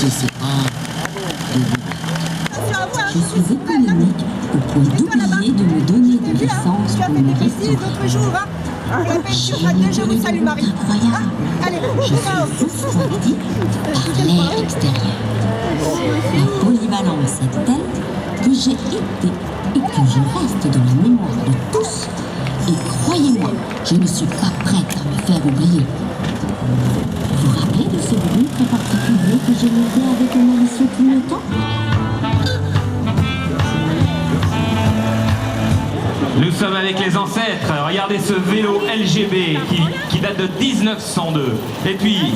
Je sais pas de vous. Je suis économique au point d'oublier de me donner de licence pour me restaurer. Je vous salue, Marie. Allez, Je suis refroidie par l'air extérieur. Ma polyvalence est telle que j'ai été et que je reste dans la mémoire de tous. Et croyez-moi, je ne suis pas prête à me faire oublier. Vous vous rappelez de ce bruit très particulier que j'ai noté avec un malicieux clignotant? Nous sommes avec les ancêtres. Regardez ce vélo LGB qui date de 1902. Et puis,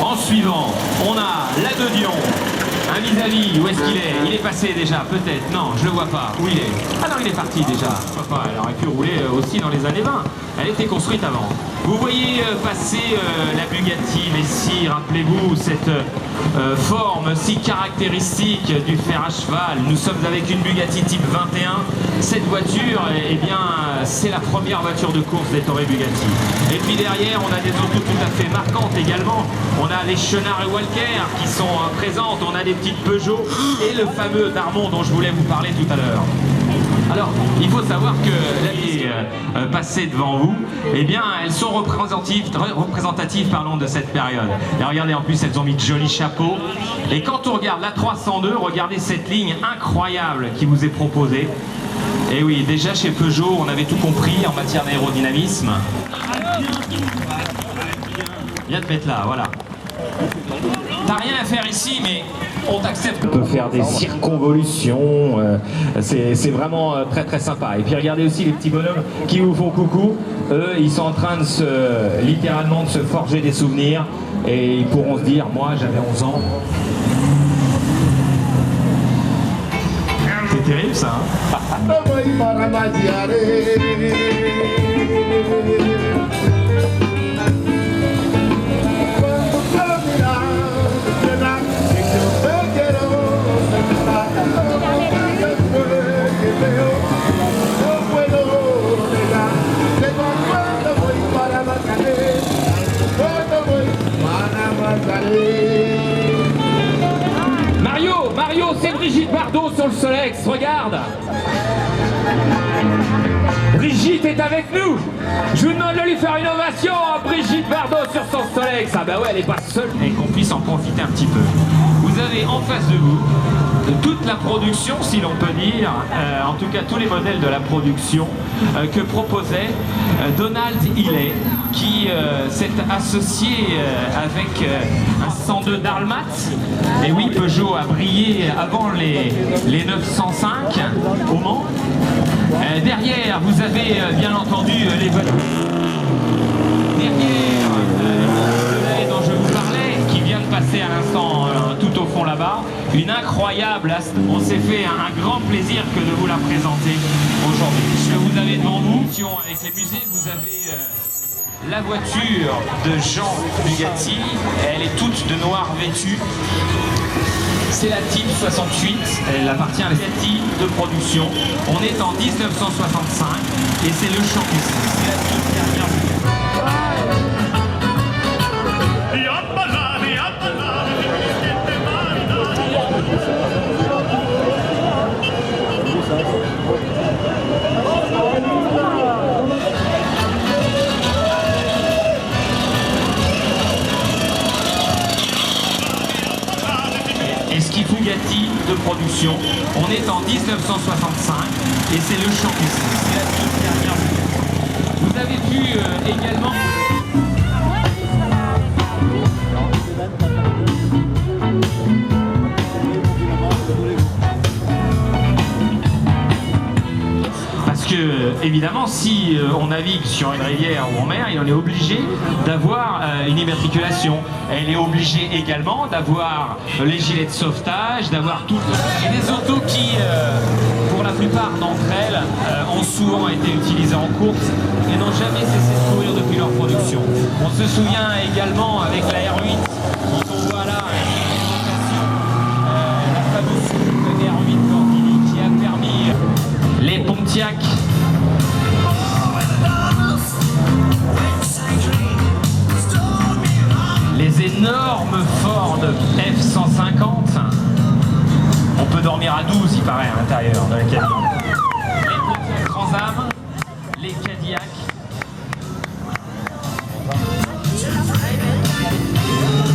en suivant, on a la de Dion. Un vis-à-vis, où est-ce qu'il est? Il est passé déjà, peut-être. Non, je le vois pas. Où il est? Ah non, il est parti déjà. Papa, elle aurait pu rouler aussi dans les années 20. Elle était construite avant. Vous voyez passer la Bugatti, mais si, rappelez-vous, cette forme si caractéristique du fer à cheval. Nous sommes avec une Bugatti type 21. Cette voiture, eh bien, c'est la première voiture de course des Torre Bugatti. Et puis derrière, on a des autos tout à fait marquantes également. On a les Chenard et Walker qui sont présentes. On a des petites Peugeot et le fameux Darmon dont je voulais vous parler tout à l'heure. Alors, il faut savoir que les passées devant vous, eh bien, elles sont représentatives de cette période. Et regardez, en plus, elles ont mis de jolis chapeaux. Et quand on regarde la 302, regardez cette ligne incroyable qui vous est proposée. Et oui, déjà chez Peugeot, on avait tout compris en matière d'aérodynamisme. Viens te mettre là, voilà. T'as rien à faire ici, mais on t'accepte. On peut faire des circonvolutions, c'est vraiment très très sympa. Et puis regardez aussi les petits bonhommes qui vous font coucou. Eux, ils sont en train de littéralement de se forger des souvenirs. Et ils pourront se dire, moi j'avais 11 ans. C'est terrible ça, hein. Mario, c'est Brigitte Bardot sur le Solex, regarde. Brigitte est avec nous. Je vous demande de lui faire une ovation à Brigitte Bardot sur son Solex. Ah bah ouais, elle est pas seule. Et qu'on puisse en profiter un petit peu. Vous avez en face de vous toute la production, si l'on peut dire, en tout cas tous les modèles de la production que proposait Donald Hilley, qui s'est associé avec un 102 Dalmat. Et oui, Peugeot a brillé avant les 905 au Mans. Derrière, vous avez bien entendu les voitures. Derrière, dont je vous parlais, qui vient de passer à l'instant tout au fond là-bas, une incroyable. On s'est fait un grand plaisir que de vous la présenter aujourd'hui. Ce que vous avez devant vous, avec les musées, vous avez la voiture de Jean Bugatti. Elle est toute de noir vêtue. C'est la Type 68, elle appartient à la Bugatti de production. On est en 1965 et c'est le champ ici. C'est la toute dernière Bugatti de production. On est en 1965 et c'est le champ ici. C'est la toute dernière. Vous avez vu également... Parce que, évidemment, si on navigue sur une rivière ou en mer, on est obligé d'avoir une immatriculation. Elle est obligée également d'avoir les gilets de sauvetage, d'avoir tout. Et des autos qui, pour la plupart d'entre elles, ont souvent été utilisées en course et n'ont jamais cessé de courir depuis leur production. On se souvient également avec la R8, dont on voit là la fameuse R8 Cordini qui a permis les Pontiac. Les énorme Ford F-150. On peut dormir à 12, il paraît, à l'intérieur de la cabine. Les petits Trans Am, les Cadillac.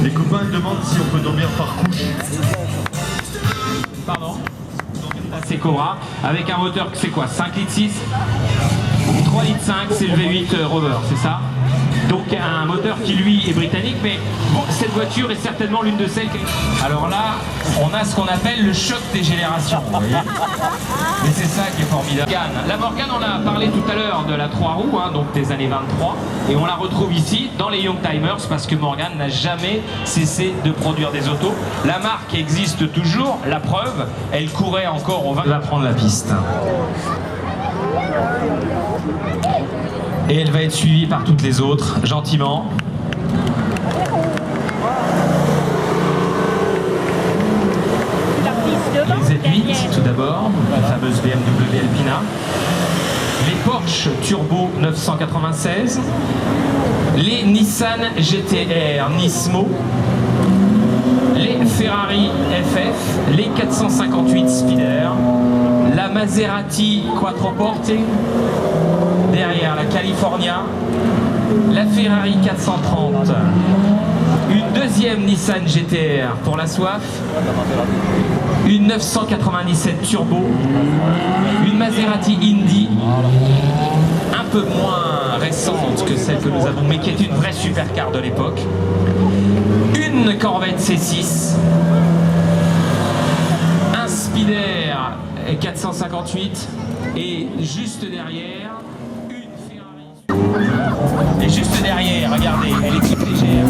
Les copains demandent si on peut dormir par couche. Pardon. C'est Cobra, avec un moteur, c'est quoi, 5 litres 6 3 litres 5, c'est le V8 Rover, c'est ça? Donc un moteur qui lui est britannique, mais bon, cette voiture est certainement l'une de celles qui... Alors là, on a ce qu'on appelle le choc des générations, vous voyez. Mais c'est ça qui est formidable. La Morgane, on a parlé tout à l'heure de la 3 roues, hein, donc des années 23, et on la retrouve ici dans les Youngtimers parce que Morgane n'a jamais cessé de produire des autos. La marque existe toujours, la preuve, elle courait encore, on va prendre la piste. Et elle va être suivie par toutes les autres, gentiment. Les Z8, tout d'abord, la fameuse BMW Alpina. Les Porsche Turbo 996. Les Nissan GT-R Nismo. Les Ferrari FF. Les 458 Spider. La Maserati Quattroporte. Derrière la California, la Ferrari 430, une deuxième Nissan GT-R pour la soif, une 997 Turbo, une Maserati Indy, un peu moins récente que celle que nous avons, mais qui est une vraie supercar de l'époque, une Corvette C6, un Spider 458 et juste derrière, et juste derrière, regardez, elle est toute légère.